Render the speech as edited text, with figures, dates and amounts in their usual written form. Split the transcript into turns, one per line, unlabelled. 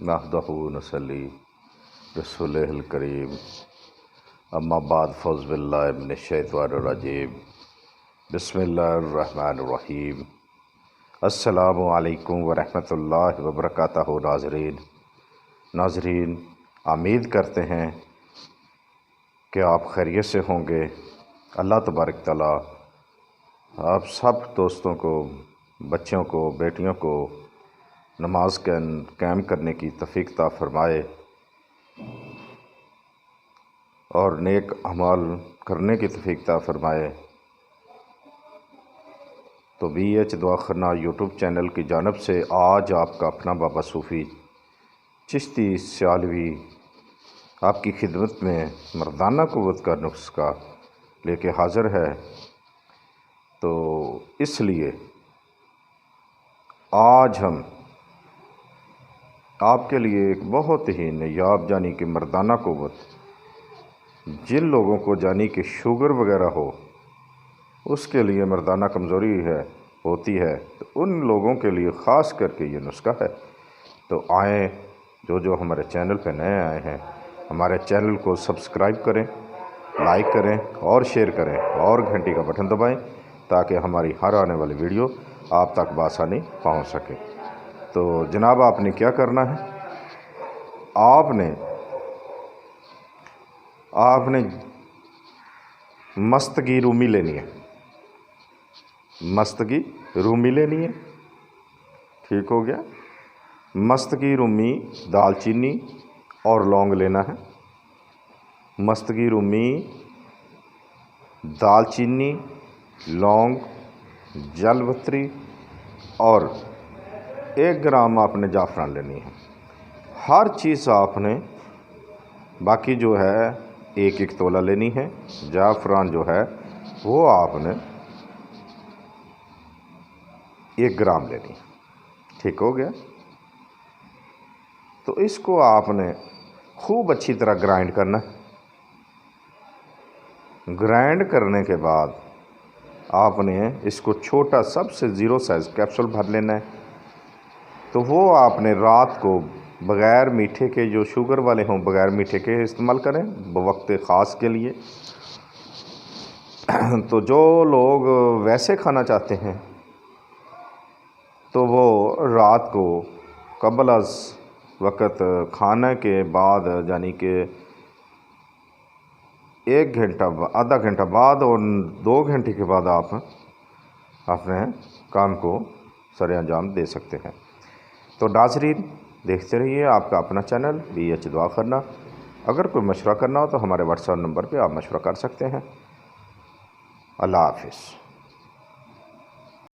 نحمدہ نصلی رسولہ الکریم اما بعد فاعوذ باللہ من الشیطان الرجیم بسم اللہ الرحمن الرحیم السلام علیکم ورحمۃ اللہ وبرکاتہ۔ ناظرین امید کرتے ہیں کہ آپ خیریت سے ہوں گے۔ اللہ تبارک تعالیٰ آپ سب دوستوں کو، بچوں کو، بیٹیوں کو نماز قائم کرنے کی توفیق عطا فرمائے اور نیک اعمال کرنے کی توفیق عطا فرمائے۔ تو بی ایچ دعاخانہ یوٹیوب چینل کی جانب سے آج آپ کا اپنا بابا صوفی چشتی سیالوی آپ کی خدمت میں مردانہ قوت کا نسخہ لے کے حاضر ہے۔ تو اس لیے آج ہم آپ کے لیے ایک بہت ہی نایاب یعنی کہ مردانہ قوت، جن لوگوں کو یعنی کہ شوگر وغیرہ ہو، اس کے لیے مردانہ کمزوری ہوتی ہے، تو ان لوگوں کے لیے خاص کر کے یہ نسخہ ہے۔ تو آئیں، جو ہمارے چینل پہ نئے آئے ہیں، ہمارے چینل کو سبسکرائب کریں، لائک کریں اور شیئر کریں اور گھنٹی کا بٹن دبائیں تاکہ ہماری ہر آنے والی ویڈیو آپ تک بآسانی پہنچ سکے۔ تو جناب آپ نے کیا کرنا ہے، آپ نے مستگی رومی لینی ہے، مستگی رومی لینی ہے، ٹھیک ہو گیا۔ مستگی رومی، دال چینی اور لونگ لینا ہے۔ مستگی رومی، دال چینی، لونگ، جل وتری اور 1 گرام آپ نے جعفران لینی ہے۔ ہر چیز آپ نے باقی جو ہے 1 تولہ لینی ہے۔ جعفران جو ہے وہ آپ نے 1 گرام لینی ہے، ٹھیک ہو گیا۔ تو اس کو آپ نے خوب اچھی طرح گرائنڈ کرنا ہے۔ گرائنڈ کرنے کے بعد آپ نے اس کو چھوٹا سب سے 0 سائز کیپسول بھر لینا ہے۔ تو وہ آپ نے رات کو بغیر میٹھے کے، جو شوگر والے ہوں بغیر میٹھے کے استعمال کریں بوقت خاص کے لیے۔ تو جو لوگ ویسے کھانا چاہتے ہیں تو وہ رات کو قبل از وقت کھانے کے بعد یعنی کہ 1 گھنٹہ، آدھا گھنٹہ بعد اور 2 گھنٹے کے بعد آپ اپنے کام کو سر انجام دے سکتے ہیں۔ تو ناظرین دیکھتے رہیے آپ کا اپنا چینل بی ایچ دعاخانہ۔ اگر کوئی مشورہ کرنا ہو تو ہمارے واٹس ایپ نمبر پہ آپ مشورہ کر سکتے ہیں۔ اللہ حافظ۔